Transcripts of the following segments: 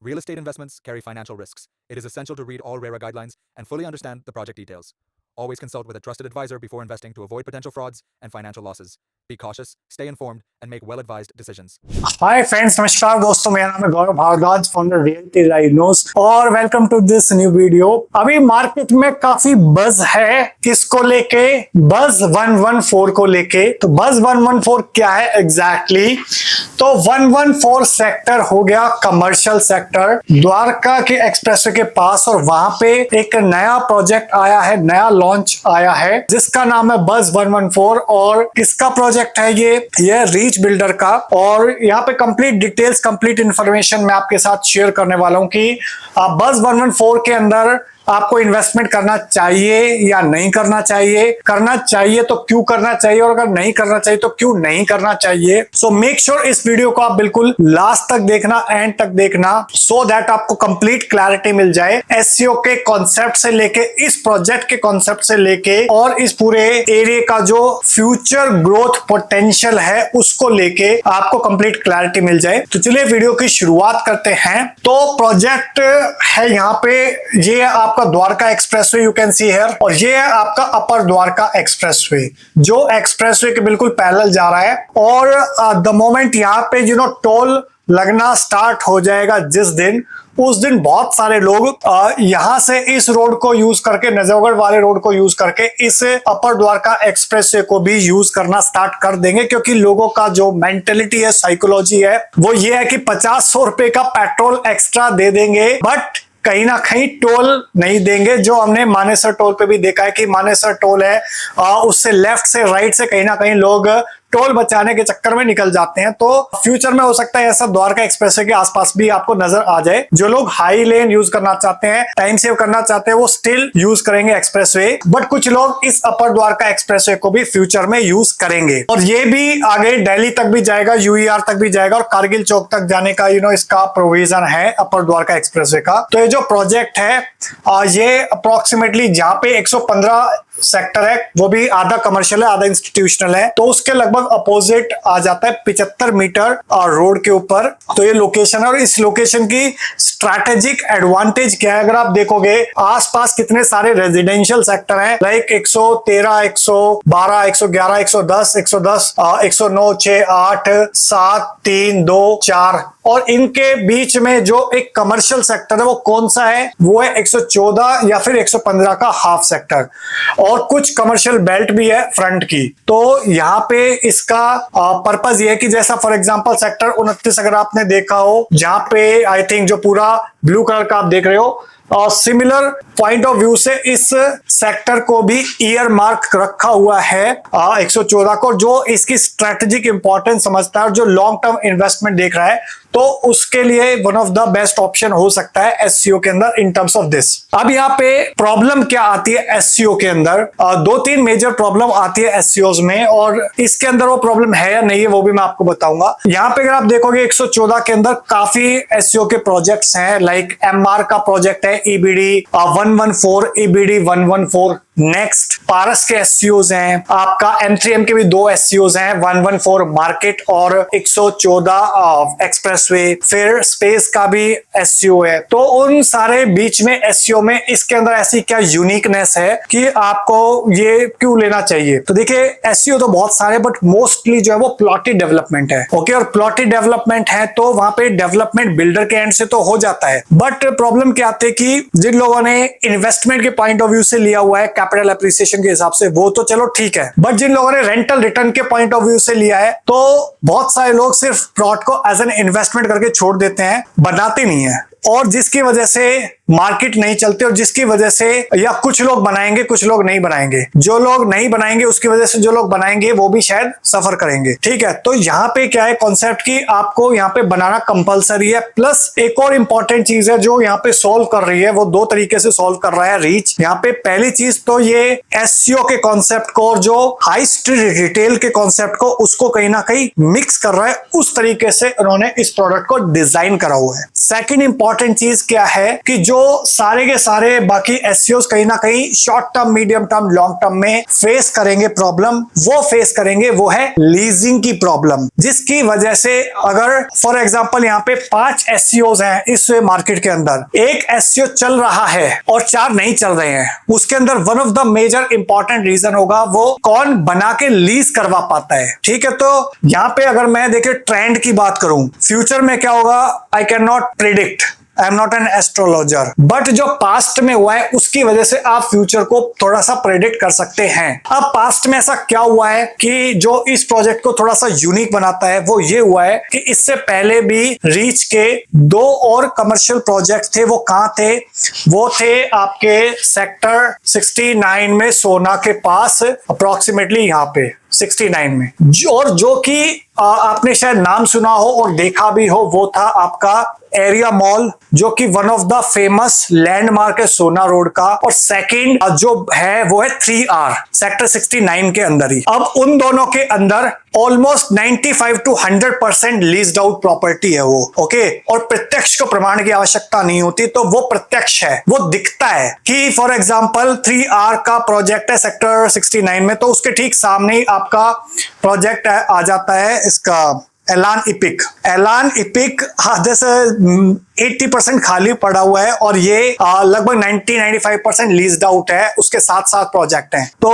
Real estate investments carry financial risks. It is essential to read all RERA guidelines and fully understand the project details. Always consult with a trusted advisor before investing to avoid potential frauds and financial losses. Be cautious, stay informed, and make well-advised decisions. Hi friends, नमस्कार दोस्तों, मेरा नाम है Gaurav Bhardwaj, founder realty rhinos, और welcome to this new video. अभी market में काफी बज है, किसको लेके? बज 114 को लेके। तो बज 114 क्या है एग्जैक्टली? तो 114 सेक्टर हो गया कमर्शियल सेक्टर द्वारका के एक्सप्रेसवे के पास, और वहां पे एक नया प्रोजेक्ट आया है, नया लॉन्च आया है जिसका नाम है बज 114। और किसका प्रोजेक्ट है ये रीच बिल्डर का। और यहाँ पे कंप्लीट डिटेल्स, कंप्लीट इंफॉर्मेशन मैं आपके साथ शेयर करने वाला हूं कि बज 114 के अंदर आपको इन्वेस्टमेंट करना चाहिए या नहीं करना चाहिए, करना चाहिए तो क्यों करना चाहिए, और अगर नहीं करना चाहिए तो क्यों नहीं करना चाहिए। सो मेक श्योर इस वीडियो को आप बिल्कुल लास्ट तक देखना, एंड तक देखना, सो दैट आपको कंप्लीट क्लैरिटी मिल जाए एसईओ के कॉन्सेप्ट से लेके, इस प्रोजेक्ट के कॉन्सेप्ट से लेके, और इस पूरे एरिया का जो फ्यूचर ग्रोथ पोटेंशियल है उसको लेके आपको कंप्लीट क्लैरिटी मिल जाए। तो चलिए वीडियो की शुरुआत करते हैं। तो प्रोजेक्ट है यहाँ पे, ये आपका Dwarka expressway, you can see here, और ये है आपका अपर द्वारका एक्सप्रेसवे जो एक्सप्रेसवे के बिल्कुल पैरेलल जा रहा है। और द मोमेंट यहाँ पे टोल लगना स्टार्ट हो जाएगा जिस दिन, उस दिन बहुत सारे लोग यहां से इस रोड को यूज करके, नजफगढ़ वाले रोड को यूज करके इस अपर द्वारका एक्सप्रेसवे को भी यूज करना स्टार्ट कर देंगे, क्योंकि लोगों का जो मेंटेलिटी है, साइकोलॉजी है, वो ये है कि 50-100 रुपए का पेट्रोल एक्स्ट्रा दे देंगे बट कहीं ना कहीं टोल नहीं देंगे। जो हमने मानेसर टोल पे भी देखा है कि मानेसर टोल है, उससे लेफ्ट से राइट से कहीं ना कहीं लोग टोल बचाने के चक्कर में निकल जाते हैं। तो फ्यूचर में हो सकता है ऐसा द्वारका एक्सप्रेसवे के आसपास भी आपको नजर आ जाए। जो लोग हाई लेन यूज करना चाहते हैं, टाइम सेव करना चाहते हैं, वो स्टिल यूज करेंगे एक्सप्रेसवे, बट कुछ लोग इस अपर द्वारका एक्सप्रेसवे को भी फ्यूचर में यूज करेंगे। और ये भी आगे दिल्ली तक भी जाएगा, यूईआर तक भी जाएगा, और कारगिल चौक तक जाने का इसका प्रोविजन है अपर द्वारका एक्सप्रेसवे का। तो ये जो प्रोजेक्ट है ये अप्रोक्सीमेटली जहां पे 115 सेक्टर है, वो भी आधा कमर्शियल है, आधा इंस्टीट्यूशनल है, तो उसके लगभग अपोजिट आ जाता है 75 मीटर रोड के ऊपर। तो ये लोकेशन है, और इस लोकेशन की स्ट्रैटेजिक एडवांटेज क्या है? अगर आप देखोगे आसपास कितने सारे रेजिडेंशियल सेक्टर हैं, लाइक 113, 112, 111, 110, 110, 109, 6, 8, 7, 3, 2, 4, और इनके बीच में जो एक कमर्शियल सेक्टर है वो कौन सा है? वो है 114 या फिर 115 का हाफ सेक्टर, और कुछ कमर्शियल बेल्ट भी है फ्रंट की। तो यहाँ पे इसका पर्पस ये है कि जैसा फॉर एग्जांपल सेक्टर 29 अगर आपने देखा हो, जहां पे आई थिंक जो पूरा ब्लू कलर का आप देख रहे हो, सिमिलर पॉइंट ऑफ व्यू से इस सेक्टर को भी ईयर मार्क रखा हुआ है 114 को, जो इसकी स्ट्रेटेजिक इंपॉर्टेंस समझता है और जो लॉन्ग टर्म इन्वेस्टमेंट देख रहा है, तो उसके लिए one of the best option हो सकता है एससीओ के अंदर इन टर्म्स ऑफ दिस। अब यहाँ पे प्रॉब्लम क्या आती है एससीओ के अंदर? 2-3 मेजर प्रॉब्लम आती है एससीओ में, और इसके अंदर वो प्रॉब्लम है या नहीं है वो भी मैं आपको बताऊंगा। यहाँ पे अगर आप देखोगे 114 के अंदर काफी एससीओ के प्रोजेक्ट्स हैं, लाइक एमआर का प्रोजेक्ट है ईबीडी 114, ईबीडी 114 नेक्स्ट, पारस के एससीओज हैं, आपका M3M के भी 2 एससीओज हैं, 114 मार्केट और 114 एक्सप्रेसवे, फिर स्पेस का भी एससीओ है। तो उन सारे बीच में एससीओ में इसके अंदर ऐसी क्या यूनिकनेस है कि आपको ये क्यों लेना चाहिए? तो देखिए एससीओ तो बहुत सारे, बट मोस्टली जो है वो प्लॉटी डेवलपमेंट है, ओके। और प्लॉटी डेवलपमेंट है तो वहां पे डेवलपमेंट बिल्डर के एंड से तो हो जाता है, बट प्रॉब्लम क्या आती है कि जिन लोगों ने इन्वेस्टमेंट के पॉइंट ऑफ व्यू से लिया हुआ है, कैपिटल एप्रिसिएशन के हिसाब से, वो तो चलो ठीक है, बट जिन लोगों ने रेंटल रिटर्न के पॉइंट ऑफ व्यू से लिया है, तो बहुत सारे लोग सिर्फ प्लॉट को एज एन इन्वेस्टमेंट करके छोड़ देते हैं, बनाते नहीं है, और जिसकी वजह से मार्केट नहीं चलती, और जिसकी वजह से या कुछ लोग बनाएंगे, कुछ लोग नहीं बनाएंगे, जो लोग नहीं बनाएंगे उसकी वजह से जो लोग बनाएंगे वो भी शायद सफर करेंगे, ठीक है। तो यहाँ पे क्या है कॉन्सेप्ट की आपको यहाँ पे बनाना कंपलसरी है। प्लस एक और इंपॉर्टेंट चीज है जो यहाँ पे सॉल्व कर रही है, वो 2 तरीके से सॉल्व कर रहा है रीच। यहाँ पे पहली चीज तो ये एससीओ के कॉन्सेप्ट को और जो हाई स्ट्रीट रिटेल के कॉन्सेप्ट को, उसको कहीं ना कहीं मिक्स कर रहा है, उस तरीके से उन्होंने इस प्रोडक्ट को डिजाइन करा हुआ है। सेकेंड इंपॉर्टेंट चीज क्या है कि जो सारे के सारे बाकी एसईओस कहीं ना कहीं short term, medium term, long term में फेस करेंगे प्रॉब्लम, वो फेस करेंगे वो है लीजिंग की प्रॉब्लम, जिसकी वजह से अगर फॉर एग्जांपल यहाँ पे 5 एसईओस हैं इस मार्केट के अंदर, एक एसईओ चल रहा है और 4 नहीं चल रहे हैं, उसके अंदर one of the major important reason होगा वो कौन बना के लीज करवा पाता है। ठीक है, तो यहाँ पे अगर मैं देखिए ट्रेंड की बात करूं, फ्यूचर में क्या होगा I can not predict, I am not an astrologer, but जो पास्ट में हुआ है उसकी वजह से आप फ्यूचर को थोड़ा सा प्रेडिक्ट कर सकते हैं। अब पास्ट में ऐसा क्या हुआ है कि जो इस प्रोजेक्ट को थोड़ा सा यूनिक बनाता है वो ये हुआ है कि इससे पहले भी रीच के 2 और कमर्शियल प्रोजेक्ट थे। वो कहां थे? वो थे आपके सेक्टर 69 में सोना के पास, अप्रोक्सीमेटली यहाँ पे 69 में, और जो कि आपने शायद नाम सुना हो और देखा भी हो, वो था आपका एरिया मॉल, जो कि one of the famous landmark है सोना रोड का, और सेकंड जो है वो है 3R सेक्टर 69 के अंदर ही। अब उन दोनों के अंदर almost 95 to 100% leased out property है वो, ओके। और प्रत्यक्ष को प्रमाण की आवश्यकता नहीं होती, तो वो प्रत्यक्ष है, वो दिखता है कि फॉर एग्जांपल 3R का प्रोजेक्ट है सेक्टर 69 में, तो उसके ठीक सामने ही आपका प्रोजेक्ट आ जाता है इसका एलान इपिक। एलान इपिक आधे से 80% खाली पड़ा हुआ है और ये लगभग 90-95% लीज्ड आउट है, उसके साथ साथ प्रोजेक्ट हैं। तो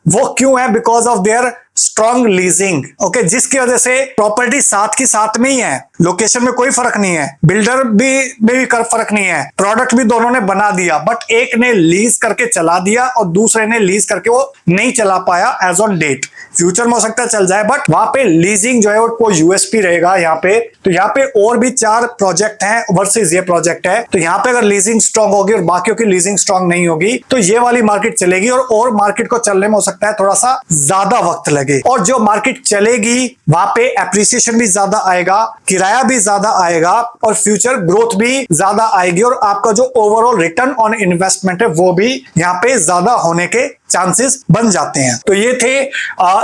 वो क्यों है? Because of their strong leasing, okay, जिसकी वजह से प्रॉपर्टी साथ की साथ में ही है, लोकेशन में कोई फर्क नहीं है, बिल्डर भी फर्क नहीं है, प्रोडक्ट भी दोनों ने बना दिया, बट एक ने लीज करके चला दिया और दूसरे ने लीज करके वो नहीं चला पाया एज ऑन डेट। फ्यूचर में हो सकता है चल जाए, बट वहां पे लीजिंग जो है वो यूएसपी रहेगा यहाँ पे। तो यहाँ पे और भी 4 प्रोजेक्ट हैं वर्सेस ये प्रोजेक्ट है, तो यहाँ पे अगर लीजिंग स्ट्रांग होगी और बाकियों की लीजिंग स्ट्रांग नहीं होगी तो ये वाली मार्केट चलेगी, और मार्केट को चलने में हो सकता है थोड़ा सा ज्यादा वक्त लगे। और जो मार्केट चलेगी वहां पे एप्रिसिएशन भी ज्यादा आएगा, किराया भी ज्यादा आएगा और फ्यूचर ग्रोथ भी ज्यादा आएगी, और आपका जो ओवरऑल रिटर्न ऑन इन्वेस्टमेंट है वो भी यहाँ पे ज्यादा होने के चांसेस बन जाते हैं। तो ये थे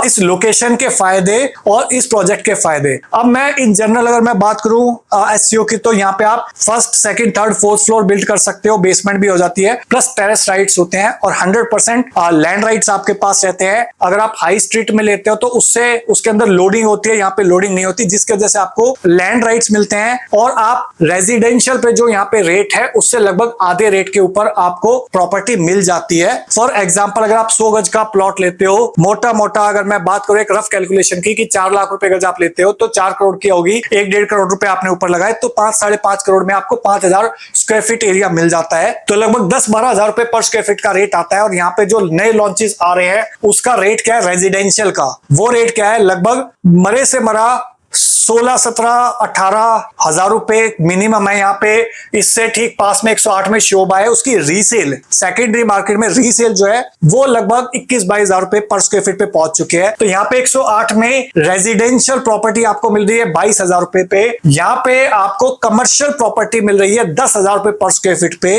इस लोकेशन के फायदे और इस प्रोजेक्ट के फायदे। अब मैं इन जनरल अगर मैं बात करूं एसईओ की, तो यहाँ पे आप first, second, third, fourth floor build कर सकते हो, बेसमेंट भी हो जाती है, प्लस टेरेस राइट्स होते हैं और 100% लैंड राइट्स आपके पास रहते हैं। अगर आप हाई स्ट्रीट में लेते हो तो उससे उसके अंदर लोडिंग होती है, यहाँ पे लोडिंग नहीं होती, जिसकी वजह से आपको लैंड राइट्स मिलते हैं और आप रेजिडेंशियल पे जो यहाँ पे रेट है उससे लगभग आधे रेट के ऊपर आपको प्रॉपर्टी मिल जाती है। फॉर एग्जाम्पल अगर आप 100 गज का प्लॉट लेते हो, मोटा मोटा अगर मैं बात करूं एक रफ कैलकुलेशन की कि 4 लाख रुपए गज आप लेते हो तो 4 करोड़ की होगी, 1-1.5 करोड़ रुपए आपने ऊपर लगाए तो 5-5.5 करोड़ में आपको 5,000 स्क्वायर फीट एरिया मिल जाता है। तो लगभग 10-12 हजार रुपए पर स्क्वायर फीट का रेट आता है। और यहाँ पे जो नए लॉन्चेस आ रहे हैं उसका रेट क्या है रेजिडेंशियल का, वो रेट क्या है लगभग मरे से मरा 16-17-18 हजार रुपए मिनिमम है यहाँ पे। इससे ठीक पास में 108 में शोभा है, उसकी रीसेल सेकेंडरी मार्केट में रीसेल जो है वो लगभग 21-22 हजार रुपए पर स्क्वायर फीट पे पहुंच चुके हैं। तो यहाँ पे 108 में रेजिडेंशियल प्रॉपर्टी आपको मिल रही है 22 हजार रुपए पे, यहाँ पे आपको कमर्शियल प्रॉपर्टी मिल रही है 10 हजार रुपए पर स्क्वायर फीट पे।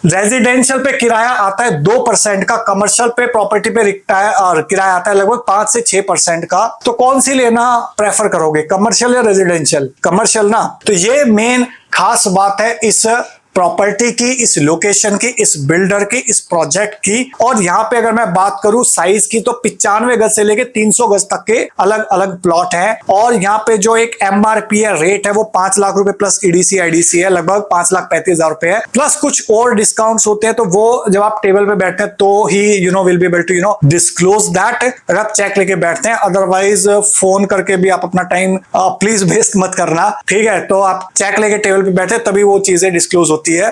रेजिडेंशियल पे किराया आता है 2% का, कमर्शियल पे प्रॉपर्टी पे किराया आता है लगभग 5 से 6% का। तो कौन सी लेना प्रेफर करोगे, कमर्शियल या रेजिडेंशियल? कमर्शियल ना। तो ये मेन खास बात है इस प्रॉपर्टी की, इस लोकेशन की, इस बिल्डर की, इस प्रोजेक्ट की। और यहाँ पे अगर मैं बात करूं साइज की तो 95 गज से लेके 300 गज तक के अलग अलग प्लॉट हैं। और यहाँ पे जो एक एमआरपी है रेट है वो 5 लाख रुपए प्लस ईडीसी आईडीसी है, लगभग 5,35,000 रुपए है, प्लस कुछ और डिस्काउंट्स होते हैं। तो वो जब आप टेबल पे बैठते हैं तो he will be able to disclose that, अगर आप चेक लेके बैठते हैं। अदरवाइज फोन करके भी आप अपना टाइम प्लीज वेस्ट मत करना, ठीक है। तो आप चेक लेके टेबल पे बैठे तभी वो चीजें डिस्क्लोज होती है।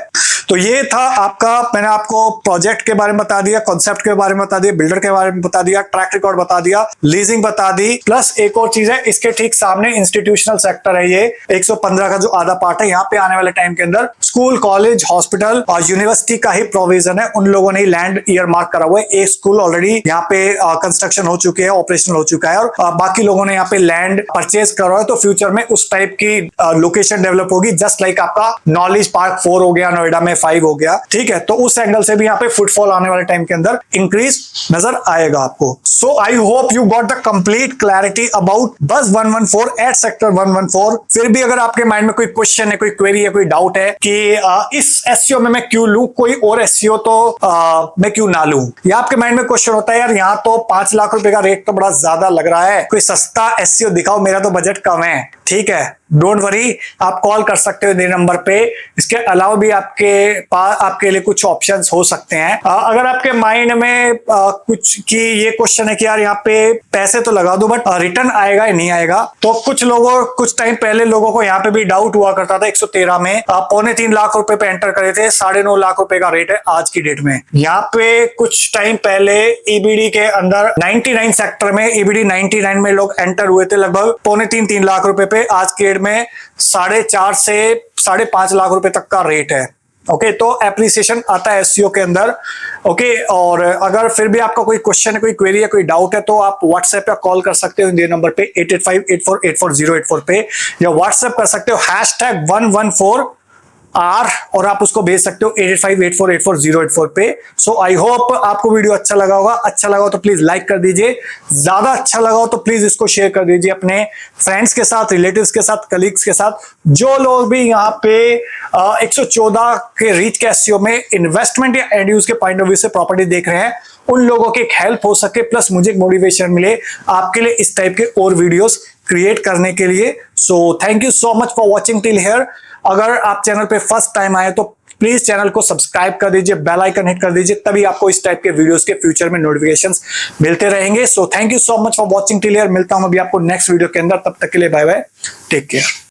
तो ये था आपका, मैंने आपको प्रोजेक्ट के बारे में बता दिया, कॉन्सेप्ट के बारे में बता दिया, बिल्डर के बारे में बता दिया, ट्रैक रिकॉर्ड बता दिया, लीजिंग बता दी, प्लस एक और चीज है इसके ठीक सामने इंस्टीट्यूशनल सेक्टर है। ये 115 का जो आधा पार्ट है, यहाँ पे आने वाले टाइम के अंदर स्कूल, कॉलेज, हॉस्पिटल और यूनिवर्सिटी का ही प्रोविजन है। उन लोगों ने लैंड ईयर मार्क करा हुआ है। एक स्कूल ऑलरेडी यहाँ पे कंस्ट्रक्शन हो चुके हैं, ऑपरेशनल हो चुका है, और बाकी लोगों ने यहाँ पे लैंड परचेज करा है। तो फ्यूचर में उस टाइप की लोकेशन डेवलप होगी, जस्ट लाइक आपका नॉलेज पार्क 4 हो गया नोएडा में, में 5 हो गया, ठीक है। तो उस एंगल से भी यहाँ पे फुटफॉल आने वाले टाइम के अंदर इंक्रीज नजर आएगा आपको। So I hope you got the complete clarity about bus 114 eight sector 114। फिर भी अगर आपके माइंड में कोई क्वेश्चन है, कोई क्वेरी है, कोई डाउट है कि इस एसईओ में मैं क्यों लूं, कोई और एसईओ तो मैं क्यों ना लूं, या आपके माइंड में क्वेश्चन होता है यार यहाँ तो 5 लाख रुपए का रेट तो बड़ा ज्यादा लग रहा है, कोई सस्ता एसईओ दिखाओ, मेरा तो बजट कम है, ठीक है, डोंट वरी, आप कॉल कर सकते हो इस नंबर पे। इसके अलावा भी आपके पास आपके लिए कुछ ऑप्शंस हो सकते हैं। अगर आपके माइंड में कुछ कि ये क्वेश्चन है कि यार यहाँ पे पैसे तो लगा दो बट रिटर्न आएगा या नहीं आएगा, तो कुछ टाइम पहले लोगों को यहाँ पे भी डाउट हुआ करता था। 113 में 2.25 लाख रुपए पे एंटर करे थे, 9.5 लाख रुपए का रेट है आज की डेट में। यहाँ पे कुछ टाइम पहले ईबीडी के अंदर 99 सेक्टर में, ईबीडी 99 में लोग एंटर हुए थे लगभग 2.25-3 लाख रुपए पे, आज की डेट में 4.5 से 5.5 लाख रुपए तक का रेट है। ओके, तो एप्रिसिएशन आता है एसईओ के अंदर। ओके, और अगर फिर भी आपका कोई क्वेश्चन है, कोई क्वेरी है, कोई डाउट है, तो आप व्हाट्सएप या कॉल कर सकते हो इंडियन नंबर पे 8858484084 पे, या व्हाट्सएप कर सकते हो #114R और आप उसको भेज सकते हो 8858484084 पे। सो आई होप आपको वीडियो अच्छा लगा होगा। अच्छा लगा हो तो प्लीज लाइक कर दीजिए, ज्यादा अच्छा लगा हो तो प्लीज इसको शेयर कर दीजिए अपने फ्रेंड्स के साथ, रिलेटिव्स के साथ, कलीग्स के साथ। जो लोग भी यहाँ पे 114 के रीच के एसईओ में इन्वेस्टमेंट या एंड यूज के पॉइंट ऑफ व्यू से प्रॉपर्टी देख रहे हैं, उन लोगों की एक हेल्प हो सके, प्लस मुझे एक मोटिवेशन मिले आपके लिए इस टाइप के और वीडियोस क्रिएट करने के लिए। So thank you so much for watching till here. अगर आप चैनल पे फर्स्ट टाइम आए तो प्लीज चैनल को सब्सक्राइब कर दीजिए, बेल आइकन हिट कर दीजिए, तभी आपको इस टाइप के वीडियोस के फ्यूचर में नोटिफिकेशंस मिलते रहेंगे। So thank you so much for watching till here. मिलता हूं अभी आपको नेक्स्ट वीडियो के अंदर, तब तक के लिए बाय बाय, टेक केयर।